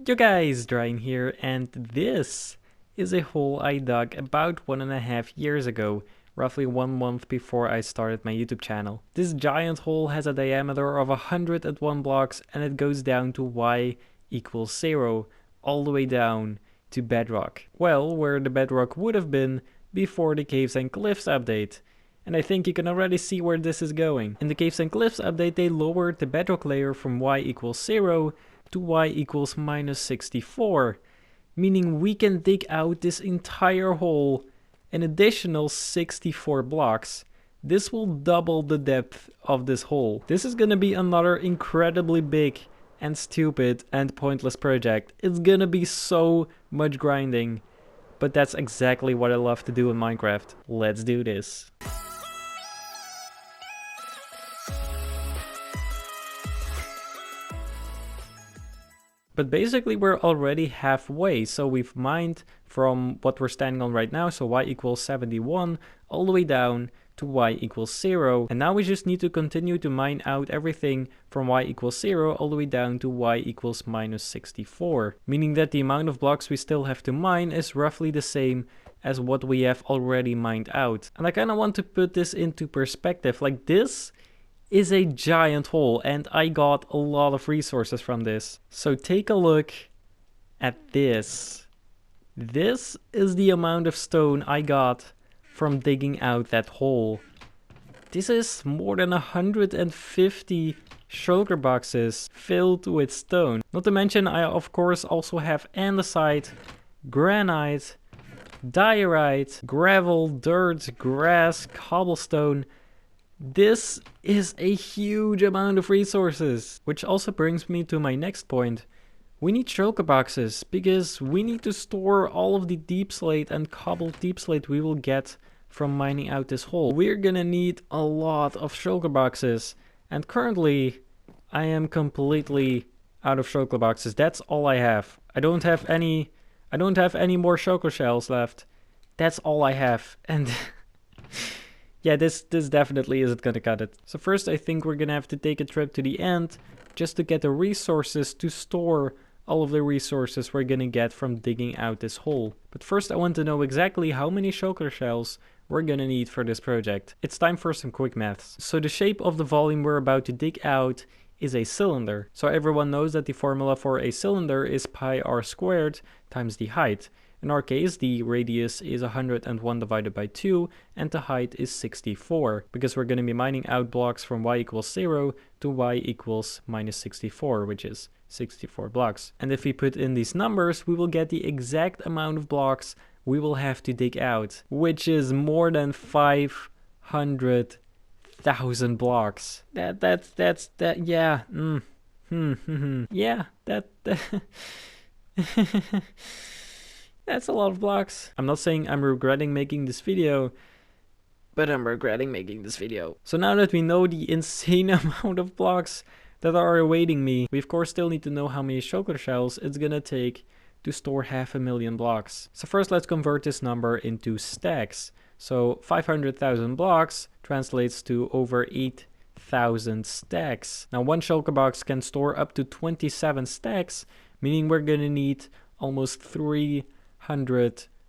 Yo guys, Dryan here, and this is a hole I dug about 1.5 years ago, roughly 1 month before I started my YouTube channel. This giant hole has a diameter of 101 blocks and it goes down to y equals 0, all the way down to bedrock. Well, where the bedrock would have been before the Caves and Cliffs update. And I think you can already see where this is going. In the Caves and Cliffs update, they lowered the bedrock layer from y equals 0 to y equals minus 64, meaning we can dig out this entire hole an additional 64 blocks. This will double the depth of this hole. This is gonna be another incredibly big and stupid and pointless project. It's gonna be so much grinding, but that's exactly what I love to do in Minecraft. Let's do this. But basically we're already halfway, so we've mined from what we're standing on right now, so y equals 71, all the way down to y equals 0. And now we just need to continue to mine out everything from y equals 0 all the way down to y equals minus 64. Meaning that the amount of blocks we still have to mine is roughly the same as what we have already mined out. And I kind of want to put this into perspective, like this is a giant hole and I got a lot of resources from this. So take a look at this. This is the amount of stone I got from digging out that hole. This is more than 150 shulker boxes filled with stone. Not to mention I of course also have andesite, granite, diorite, gravel, dirt, grass, cobblestone. This is a huge amount of resources, which also brings me to my next point. We need shulker boxes because we need to store all of the deep slate and cobbled deep slate we will get from mining out this hole. We're gonna need a lot of shulker boxes, and currently I am completely out of shulker boxes. That's all I have. I don't have any more shulker shells left. That's all I have, and yeah, this definitely isn't gonna cut it. So first I think we're gonna have to take a trip to the end just to get the resources to store all of the resources we're gonna get from digging out this hole. But first I want to know exactly how many shulker shells we're gonna need for this project. It's time for some quick maths. So the shape of the volume we're about to dig out is a cylinder. So everyone knows that the formula for a cylinder is pi r squared times the height. In our case, the radius is 101 divided by 2, and the height is 64, because we're going to be mining out blocks from y equals 0 to y equals minus 64, which is 64 blocks. And if we put in these numbers, we will get the exact amount of blocks we will have to dig out, which is more than 500,000 blocks. Yeah, yeah, that's a lot of blocks. I'm not saying I'm regretting making this video, but I'm regretting making this video. So now that we know the insane amount of blocks that are awaiting me, we of course still need to know how many shulker shells it's gonna take to store 500,000 blocks. So first let's convert this number into stacks. So 500,000 blocks translates to over 8,000 stacks. Now one shulker box can store up to 27 stacks, meaning we're gonna need almost 300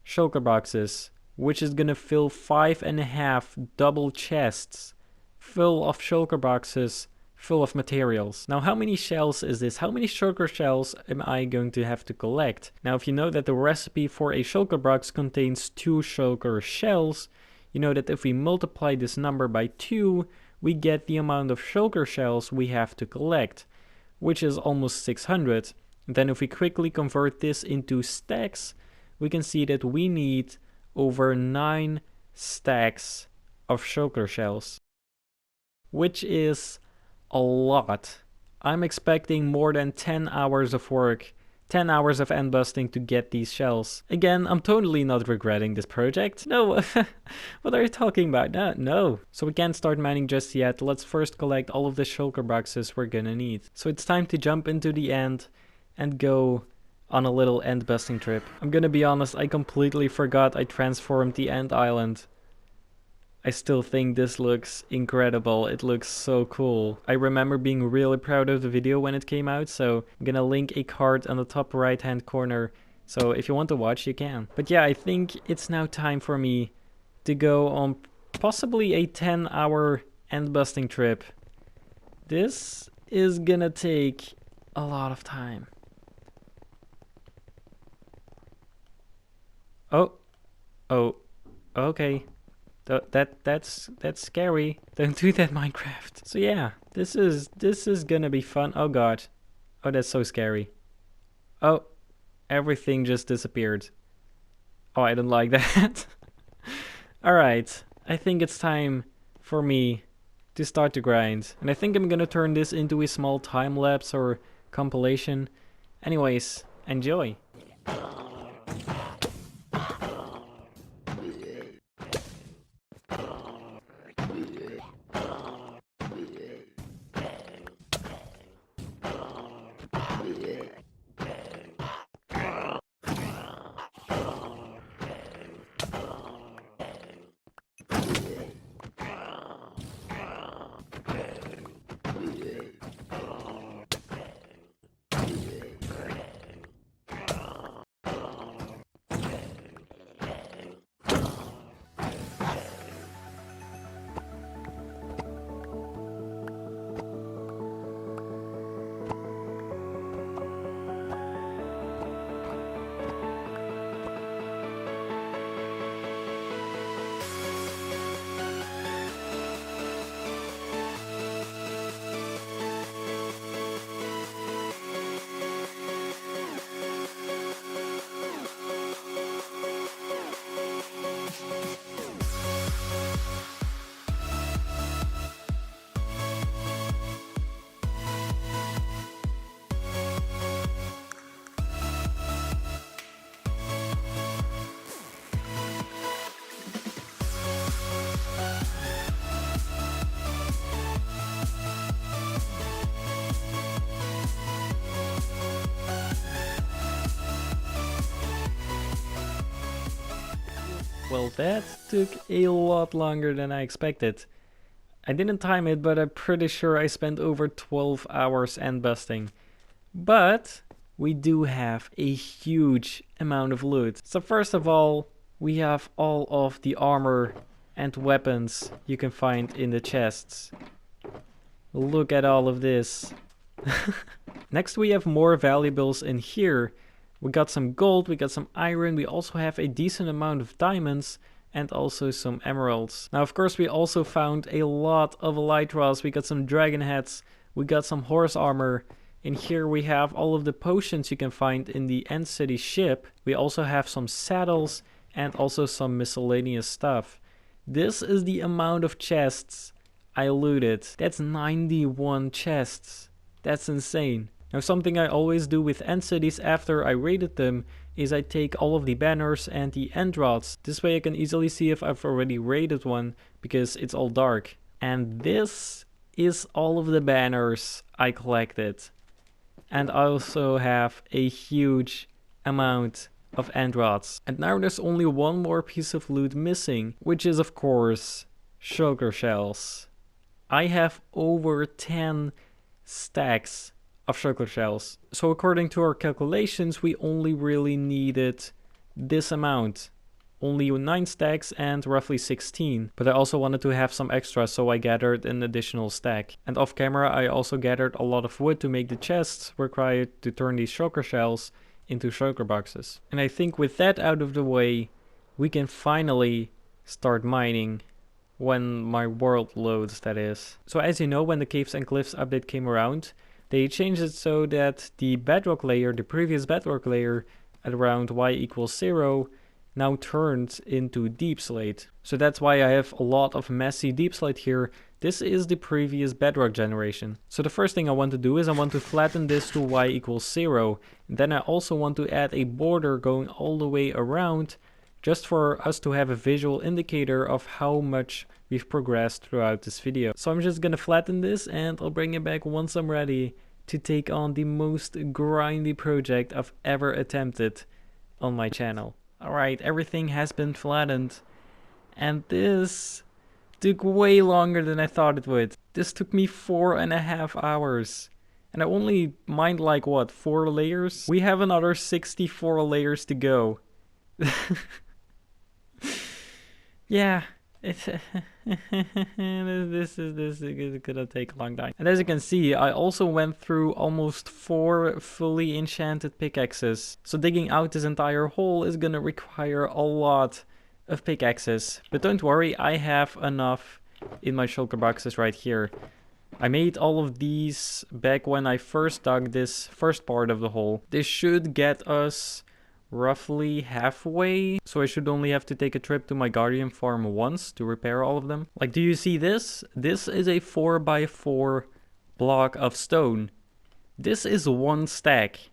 shulker boxes, which is gonna fill 5.5 double chests full of shulker boxes full of materials. Now how many shells is this? How many shulker shells am I going to have to collect? Now if you know that the recipe for a shulker box contains 2 shulker shells, you know that if we multiply this number by 2, we get the amount of shulker shells we have to collect, which is almost 600. Then if we quickly convert this into stacks, we can see that we need over 9 stacks of shulker shells, which is a lot. I'm expecting more than 10 hours of work, 10 hours of end busting to get these shells. Again, I'm totally not regretting this project. No, what are you talking about? No. So we can't start mining just yet. Let's first collect all of the shulker boxes we're gonna need. So it's time to jump into the end and go on a little end busting trip. I'm gonna be honest, I completely forgot I transformed the end island. I still think this looks incredible. It looks so cool. I remember being really proud of the video when it came out, so I'm gonna link a card on the top right hand corner. So if you want to watch, you can. But yeah, I think it's now time for me to go on possibly a 10-hour end busting trip. This is gonna take a lot of time. Oh, okay. That's scary. Don't do that, Minecraft. So yeah, this is gonna be fun. Oh god. Oh, that's so scary. Oh, everything just disappeared. Oh, I don't like that. Alright, I think it's time for me to start to grind. And I think I'm gonna turn this into a small time lapse or compilation. Anyways, enjoy. Well, that took a lot longer than I expected. I didn't time it, but I'm pretty sure I spent over 12 hours end busting. But we do have a huge amount of loot. So first of all, we have all of the armor and weapons you can find in the chests. Look at all of this. Next we have more valuables in here. We got some gold, we got some iron, we also have a decent amount of diamonds and also some emeralds. Now of course we also found a lot of elytras, we got some dragon heads, we got some horse armor. In here we have all of the potions you can find in the End City ship. We also have some saddles and also some miscellaneous stuff. This is the amount of chests I looted. That's 91 chests. That's insane. Now something I always do with end cities after I raided them is I take all of the banners and the end rods. This way I can easily see if I've already raided one because it's all dark. And this is all of the banners I collected. And I also have a huge amount of end rods. And now there's only one more piece of loot missing, which is of course shulker shells. I have over 10 stacks of shulker shells. So according to our calculations, we only really needed this amount. Only 9 stacks and roughly 16. But I also wanted to have some extra, so I gathered an additional stack. And off camera I also gathered a lot of wood to make the chests required to turn these shulker shells into shulker boxes. And I think with that out of the way, we can finally start mining. When my world loads, that is. So as you know, when the Caves and Cliffs update came around, they changed it so that the bedrock layer, the previous bedrock layer at around y=0, now turned into deep slate. So that's why I have a lot of messy deep slate here. This is the previous bedrock generation. So the first thing I want to do is I want to flatten this to y=0. And then I also want to add a border going all the way around, just for us to have a visual indicator of how much we've progressed throughout this video. So I'm just gonna flatten this and I'll bring it back once I'm ready to take on the most grindy project I've ever attempted on my channel. Alright, everything has been flattened. And this Took way longer than I thought it would. This took me 4.5 hours. And I only mined like, what, 4 layers? We have another 64 layers to go. Yeah, it's this is gonna take a long time. And as you can see, I also went through almost 4 fully enchanted pickaxes. So digging out this entire hole is gonna require a lot of pickaxes. But don't worry, I have enough in my shulker boxes right here. I made all of these back when I first dug this first part of the hole. This should get us roughly halfway, so I should only have to take a trip to my guardian farm once to repair all of them. Like, do you see this? This is a 4x4 block of stone. This is 1 stack.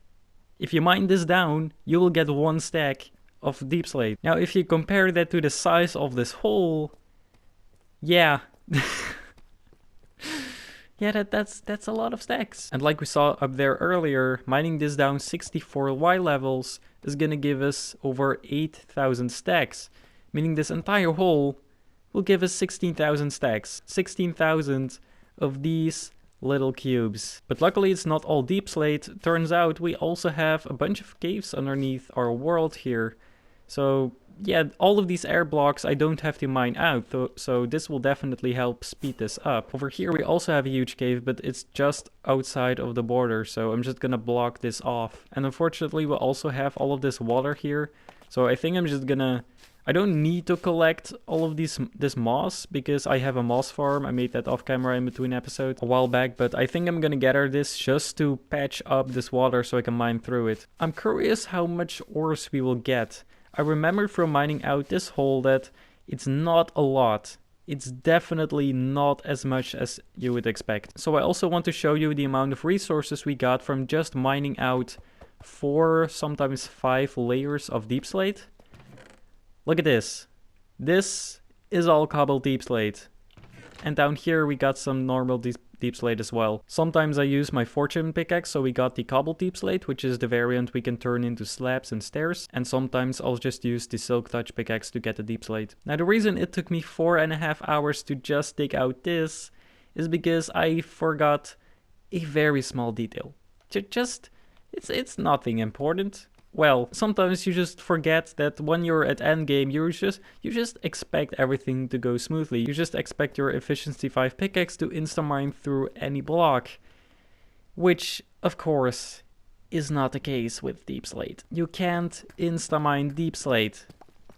If you mine this down, you will get 1 stack of deep slate. Now, if you compare that to the size of this hole, yeah. Yeah, that's a lot of stacks. And like we saw up there earlier, mining this down 64 Y levels is gonna give us over 8,000 stacks, meaning this entire hole will give us 16,000 stacks. 16,000 of these little cubes. But luckily it's not all deep slate. Turns out we also have a bunch of caves underneath our world here. So yeah, all of these air blocks I don't have to mine out, so this will definitely help speed this up. Over here we also have a huge cave, but it's just outside of the border, so I'm just gonna block this off. And unfortunately we also have all of this water here, so I think I'm just gonna... I don't need to collect all of this moss, because I have a moss farm. I made that off camera in between episodes a while back, but I think I'm gonna gather this just to patch up this water so I can mine through it. I'm curious how much ores we will get. I remember from mining out this hole that it's not a lot. It's definitely not as much as you would expect. So I also want to show you the amount of resources we got from just mining out 4, sometimes 5 layers of deep slate. Look at this. This is all cobbled deep slate. And down here we got some normal deep slate as well. Sometimes I use my fortune pickaxe, so we got the cobbled deep slate, which is the variant we can turn into slabs and stairs. And sometimes I'll just use the silk touch pickaxe to get the deep slate. Now the reason it took me 4.5 hours to just dig out this is because I forgot a very small detail. It's nothing important. Well, sometimes you just forget that when you're at endgame, you just expect everything to go smoothly. You just expect your efficiency 5 pickaxe to insta-mine through any block. Which, of course, is not the case with deep slate. You can't insta-mine deep slate.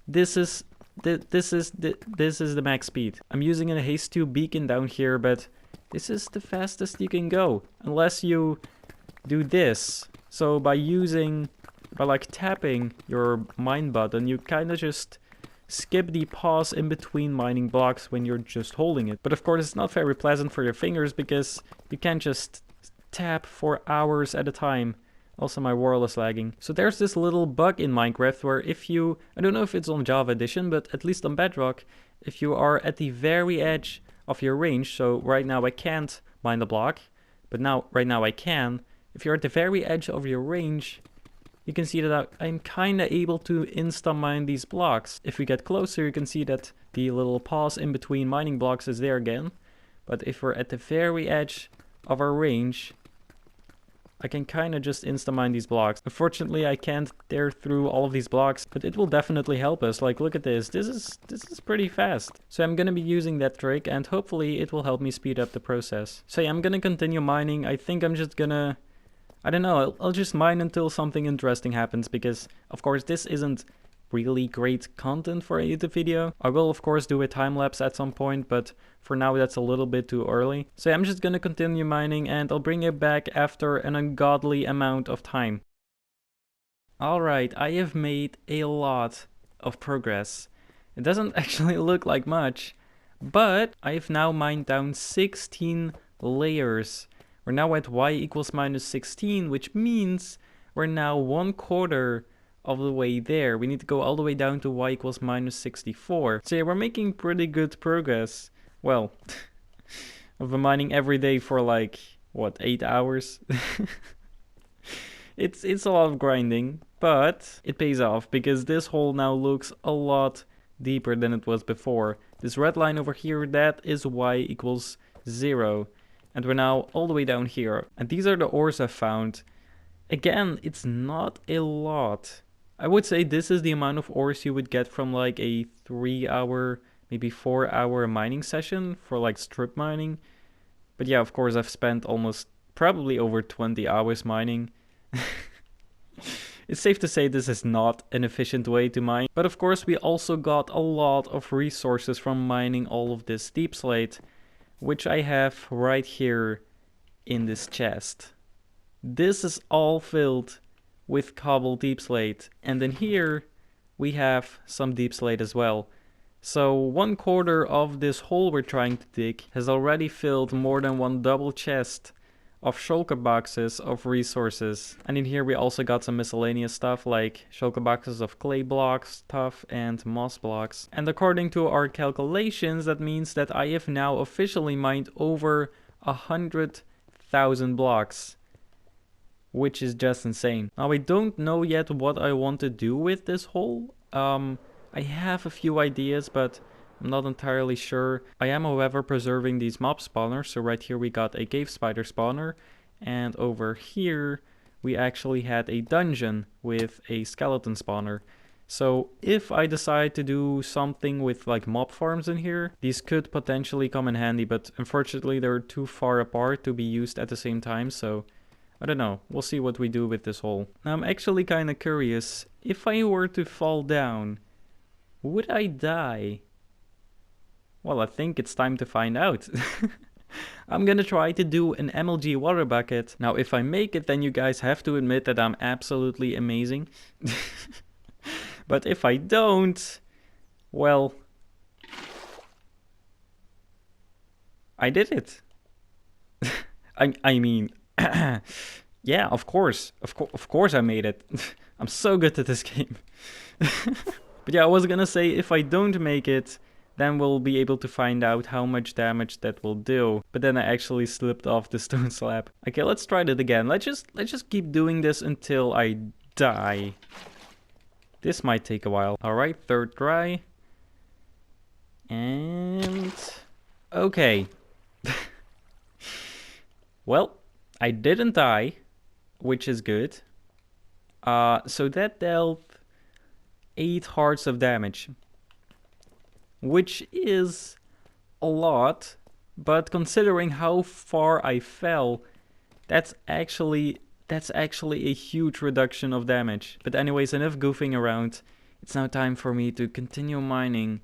This is the max speed. I'm using a haze tube beacon down here, but this is the fastest you can go. Unless you do this. So by like tapping your mine button, you kind of just skip the pause in between mining blocks when you're just holding it. But of course it's not very pleasant for your fingers because you can't just tap for hours at a time. Also my world is lagging. So there's this little bug in Minecraft where if you, I don't know if it's on Java Edition, but at least on Bedrock, if you are at the very edge of your range, so right now I can't mine the block, but right now I can. If you're at the very edge of your range, you can see that I'm kind of able to insta-mine these blocks. If we get closer, you can see that the little pause in between mining blocks is there again. But if we're at the very edge of our range, I can kind of just insta-mine these blocks. Unfortunately, I can't tear through all of these blocks, but it will definitely help us. Like, look at this. This is pretty fast. So I'm gonna be using that trick, and hopefully it will help me speed up the process. So yeah, I'm gonna continue mining. I think I'm just gonna... I don't know, I'll just mine until something interesting happens, because of course this isn't really great content for a YouTube video. I will of course do a time lapse at some point, but for now that's a little bit too early. So I'm just gonna continue mining and I'll bring it back after an ungodly amount of time. Alright, I have made a lot of progress. It doesn't actually look like much, but I've now mined down 16 layers. We're now at y equals minus 16, which means we're now 1/4 of the way there. We need to go all the way down to y equals minus 64. So yeah, we're making pretty good progress. Well, I've been mining every day for like, what, 8 hours? It's a lot of grinding, but it pays off because this hole now looks a lot deeper than it was before. This red line over here, that is y equals 0. And we're now all the way down here. And these are the ores I've found. Again, it's not a lot. I would say this is the amount of ores you would get from like a 3-hour, maybe 4-hour mining session for like strip mining. But yeah, of course, I've spent almost probably over 20 hours mining. It's safe to say this is not an efficient way to mine. But of course, we also got a lot of resources from mining all of this deep slate, which I have right here in this chest. This is all filled with cobble deep slate. And then here we have some deep slate as well. So 1/4 of this hole we're trying to dig has already filled more than one double chest of shulker boxes of resources. And in here we also got some miscellaneous stuff like shulker boxes of clay blocks, tuff and moss blocks. And according to our calculations, that means that I have now officially mined over 100,000 blocks, which is just insane. Now I don't know yet what I want to do with this hole. I have a few ideas, but I'm not entirely sure. I am, however, preserving these mob spawners. So right here we got a cave spider spawner. And over here we actually had a dungeon with a skeleton spawner. So if I decide to do something with like mob farms in here, these could potentially come in handy. But unfortunately they're too far apart to be used at the same time. So I don't know. We'll see what we do with this hole. Now I'm actually kind of curious. If I were to fall down, would I die? Well, I think it's time to find out. I'm gonna try to do an MLG water bucket. Now, if I make it, then you guys have to admit that I'm absolutely amazing. But if I don't, well, I did it. I mean, yeah, of course I made it. I'm so good at this game. But yeah, I was gonna say, if I don't make it, then we'll be able to find out how much damage that will do. But then I actually slipped off the stone slab. Okay, let's try that again. Let's just keep doing this until I die. This might take a while. Alright, third try. And okay. Well, I didn't die, which is good. So that dealt 8 hearts of damage, which is a lot, but considering how far I fell, that's actually a huge reduction of damage. But anyways, enough goofing around. It's now time for me to continue mining,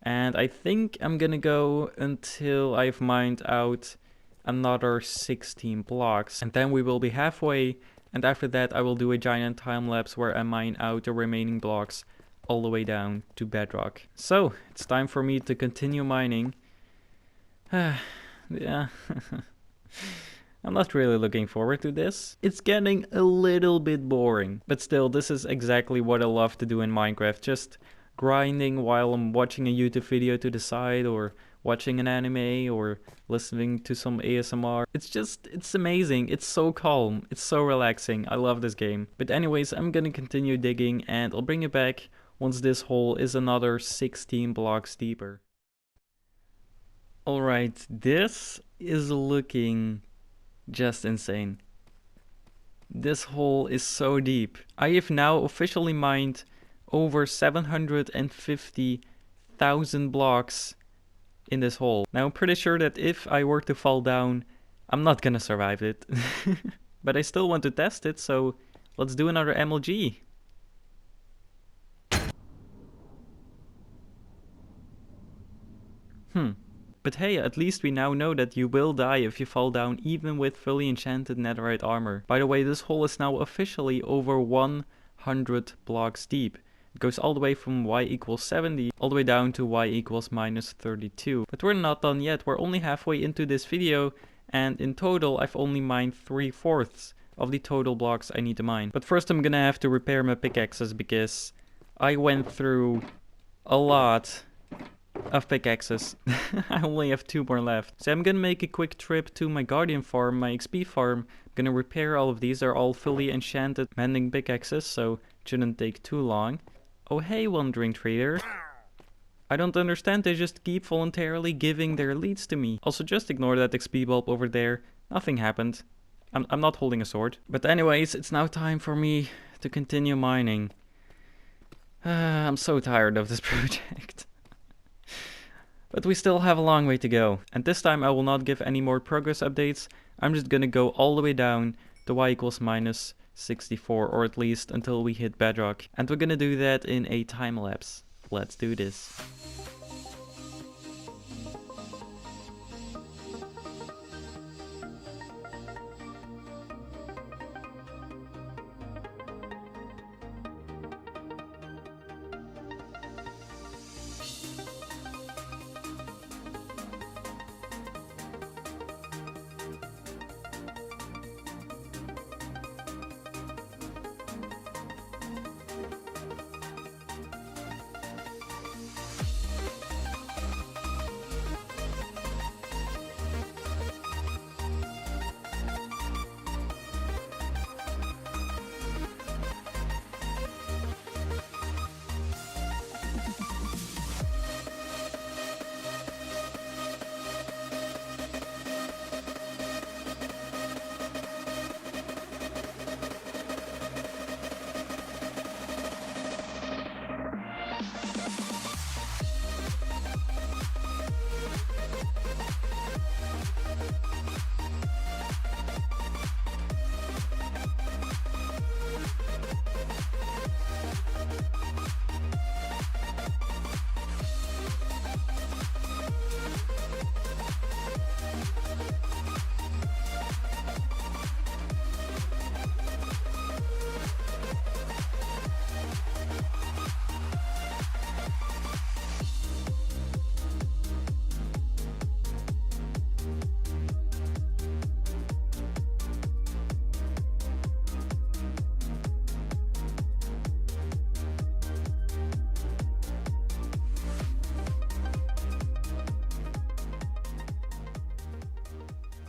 and I think I'm gonna go until I've mined out another 16 blocks, and then we will be halfway, and after that I will do a giant time lapse where I mine out the remaining blocks all the way down to bedrock. So, it's time for me to continue mining. Yeah. I'm not really looking forward to this. It's getting a little bit boring. But still, this is exactly what I love to do in Minecraft. Just grinding while I'm watching a YouTube video to the side, or watching an anime, or listening to some ASMR. It's amazing. It's so calm. It's so relaxing. I love this game. But anyways, I'm gonna continue digging, and I'll bring you back once this hole is another 16 blocks deeper. Alright, this is looking just insane. This hole is so deep. I have now officially mined over 750,000 blocks in this hole. Now I'm pretty sure that if I were to fall down, I'm not gonna survive it. But I still want to test it, so let's do another MLG. But hey, at least we now know that you will die if you fall down even with fully enchanted netherite armor. By the way, this hole is now officially over 100 blocks deep. It goes all the way from y equals 70 all the way down to y equals minus 32. But we're not done yet. We're only halfway into this video, and in total I've only mined 3/4 of the total blocks I need to mine. But first I'm gonna have to repair my pickaxes because I went through a lot of pickaxes. I only have 2 more left. So I'm gonna make a quick trip to my guardian farm, my XP farm. I'm gonna repair all of these. They're all fully enchanted mending pickaxes, so it shouldn't take too long. Oh hey, wandering trader. I don't understand, they just keep voluntarily giving their leads to me. Also, just ignore that XP bulb over there. Nothing happened. I'm not holding a sword. But anyways, it's now time for me to continue mining. I'm so tired of this project. But we still have a long way to go. And this time I will not give any more progress updates. I'm just gonna go all the way down to y equals minus 64, or at least until we hit bedrock. And we're gonna do that in a time lapse. Let's do this.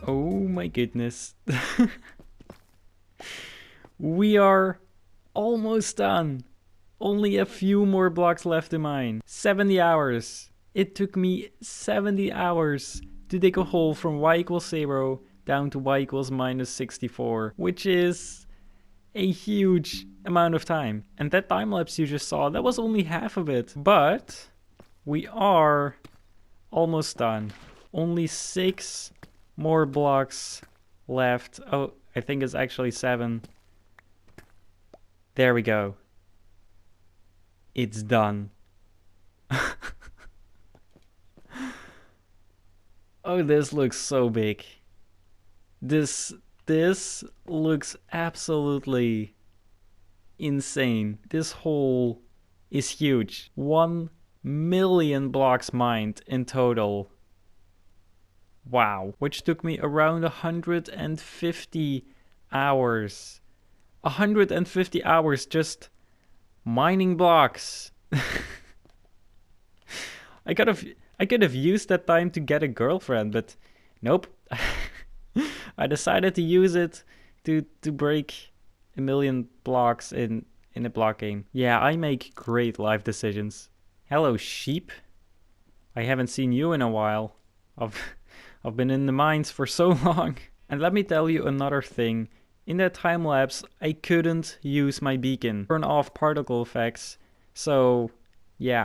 Oh my goodness. We are almost done. Only a few more blocks left to mine. 70 hours. It took me 70 hours to dig a hole from y equals 0 down to y equals minus 64, which is a huge amount of time. And that time lapse you just saw, that was only half of it. But we are almost done. Only 6 more blocks left. Oh, I think it's actually 7. There we go. It's done. Oh, this looks so big. This looks absolutely insane. This hole is huge. 1 million blocks mined in total. Wow. Which took me around 150 hours. 150 hours just mining blocks. I could have used that time to get a girlfriend, but nope. I decided to use it to break 1 million blocks in a block game. Yeah, I make great life decisions. Hello, sheep. I haven't seen you in a while. I've been in the mines for so long. And let me tell you another thing. In that time lapse, I couldn't use my beacon. Turn off particle effects. So yeah,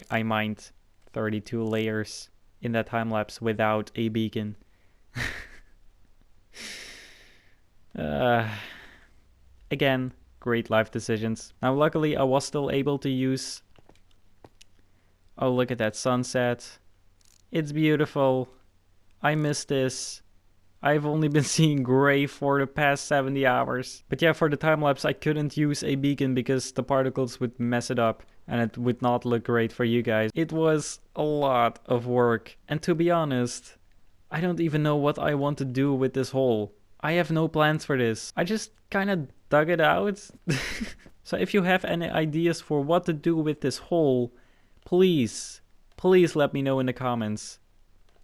I mined 32 layers in that time lapse without a beacon. Again, great life decisions. Now luckily I was still able to use... Oh, look at that sunset. It's beautiful. I miss this. I've only been seeing gray for the past 70 hours. But yeah, for the time lapse I couldn't use a beacon because the particles would mess it up and it would not look great for you guys. It was a lot of work. And to be honest, I don't even know what I want to do with this hole. I have no plans for this. I just kind of dug it out. So if you have any ideas for what to do with this hole, please let me know in the comments.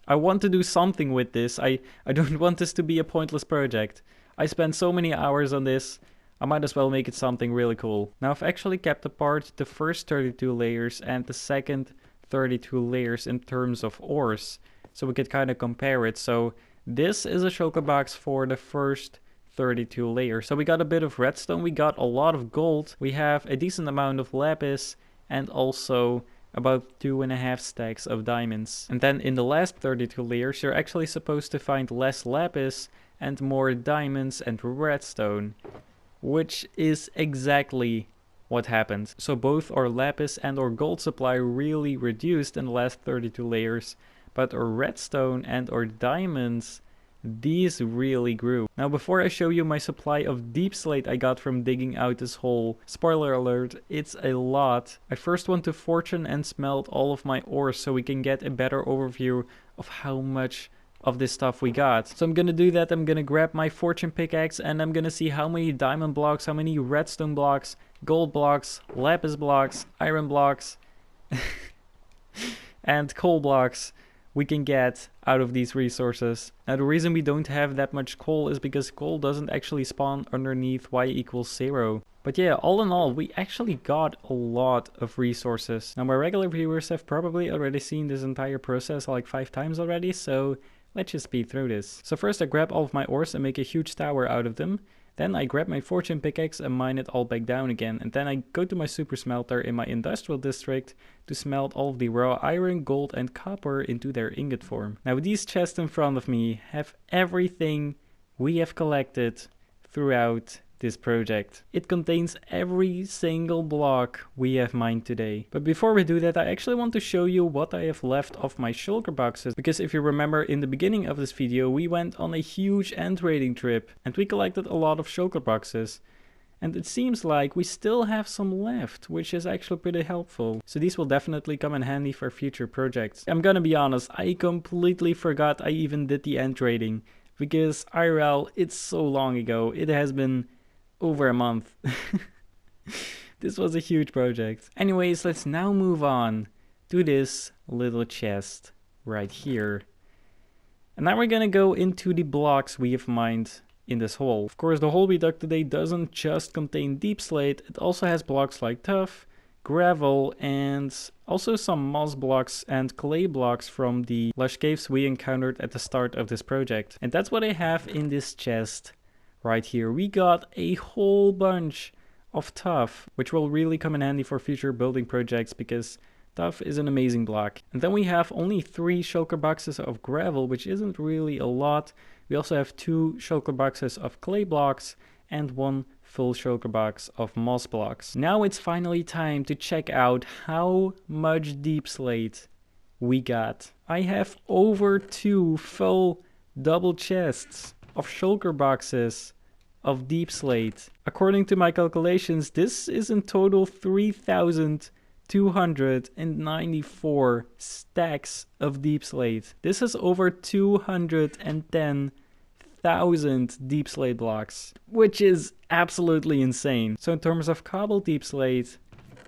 I want to do something with this. I don't want this to be a pointless project. I spent so many hours on this. I might as well make it something really cool. Now I've actually kept apart the first 32 layers and the second 32 layers in terms of ores, so we could kind of compare it. So this is a shulker box for the first 32 layers. So we got a bit of redstone, we got a lot of gold, we have a decent amount of lapis, and also about 2.5 stacks of diamonds. And then in the last 32 layers, you're actually supposed to find less lapis and more diamonds and redstone, which is exactly what happened. So both our lapis and our gold supply really reduced in the last 32 layers, but our redstone and our diamonds, these really grew. Now before I show you my supply of deep slate I got from digging out this hole, spoiler alert, it's a lot. I first want to fortune and smelt all of my ores so we can get a better overview of how much of this stuff we got. So I'm gonna do that. I'm gonna grab my fortune pickaxe and I'm gonna see how many diamond blocks, how many redstone blocks, gold blocks, lapis blocks, iron blocks, and coal blocks we can get out of these resources. Now the reason we don't have that much coal is because coal doesn't actually spawn underneath y equals 0. But yeah, all in all, we actually got a lot of resources. Now my regular viewers have probably already seen this entire process like 5 times already, so let's just speed through this. So first I grab all of my ores and make a huge tower out of them. Then I grab my fortune pickaxe and mine it all back down again. And then I go to my super smelter in my industrial district to smelt all of the raw iron, gold and copper into their ingot form. Now these chests in front of me have everything we have collected throughout this project. It contains every single block we have mined today. But before we do that, I actually want to show you what I have left of my shulker boxes, because if you remember in the beginning of this video we went on a huge end raiding trip and we collected a lot of shulker boxes. And it seems like we still have some left, which is actually pretty helpful. So these will definitely come in handy for future projects. I'm gonna be honest, I completely forgot I even did the end raiding, because IRL, it's so long ago. It has been over a month. This was a huge project. Anyways, let's now move on to this little chest right here. And now we're gonna go into the blocks we have mined in this hole. Of course, the hole we dug today doesn't just contain deep slate, it also has blocks like tuff, gravel, and also some moss blocks and clay blocks from the lush caves we encountered at the start of this project. And that's what I have in this chest right here. We got a whole bunch of tuff, which will really come in handy for future building projects because tuff is an amazing block. And then we have only 3 shulker boxes of gravel, which isn't really a lot. We also have 2 shulker boxes of clay blocks and 1 full shulker box of moss blocks. Now it's finally time to check out how much deep slate we got. I have over 2 full double chests of shulker boxes of deep slate. According to my calculations, this is in total 3,294 stacks of deep slate. This is over 210,000 deep slate blocks, which is absolutely insane. So in terms of cobble deep slate,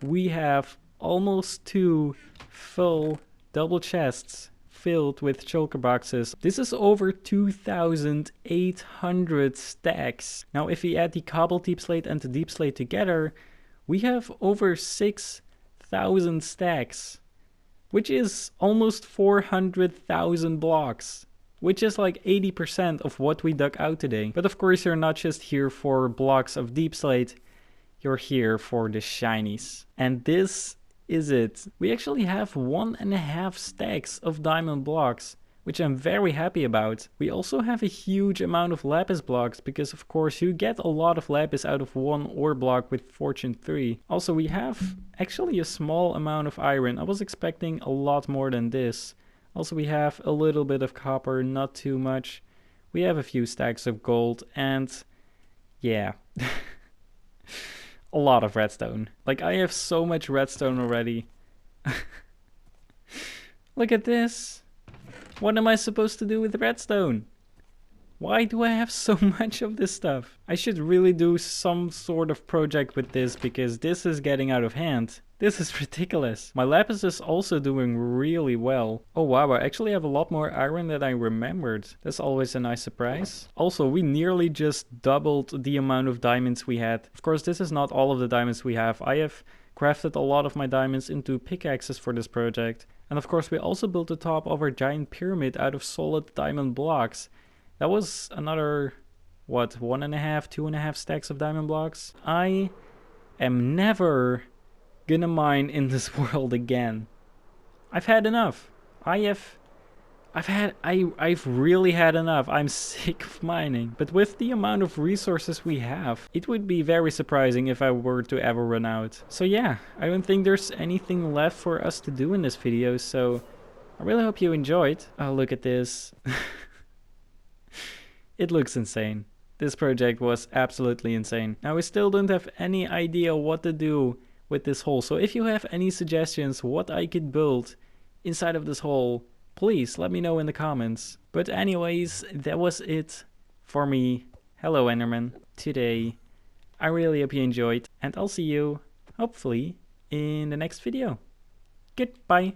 we have almost 2 full double chests filled with shulker boxes. This is over 2,800 stacks. Now if we add the cobble deep slate and the deep slate together, we have over 6,000 stacks, which is almost 400,000 blocks, which is like 80% of what we dug out today. But of course you're not just here for blocks of deep slate, you're here for the shinies. And this is it. We actually have 1.5 stacks of diamond blocks, which I'm very happy about. We also have a huge amount of lapis blocks, because of course you get a lot of lapis out of 1 ore block with fortune 3. Also we have actually a small amount of iron. I was expecting a lot more than this. Also we have a little bit of copper, not too much. We have a few stacks of gold and yeah. A lot of redstone. Like, I have so much redstone already. Look at this. What am I supposed to do with redstone? Why do I have so much of this stuff? I should really do some sort of project with this because this is getting out of hand. This is ridiculous. My lapis is also doing really well. Oh wow, I actually have a lot more iron than I remembered. That's always a nice surprise. Also, we nearly just doubled the amount of diamonds we had. Of course, this is not all of the diamonds we have. I have crafted a lot of my diamonds into pickaxes for this project. And of course, we also built the top of our giant pyramid out of solid diamond blocks. That was another, what, 1.5, 2.5 stacks of diamond blocks? I am never gonna mine in this world again. I've had enough. I've really had enough. I'm sick of mining. But with the amount of resources we have, it would be very surprising if I were to ever run out. So yeah, I don't think there's anything left for us to do in this video, so I really hope you enjoyed. Oh, look at this. It looks insane. This project was absolutely insane. Now we still don't have any idea what to do with this hole. So if you have any suggestions what I could build inside of this hole, please let me know in the comments. But anyways, that was it for me. Hello Enderman. Today. I really hope you enjoyed and I'll see you, hopefully, in the next video. Goodbye.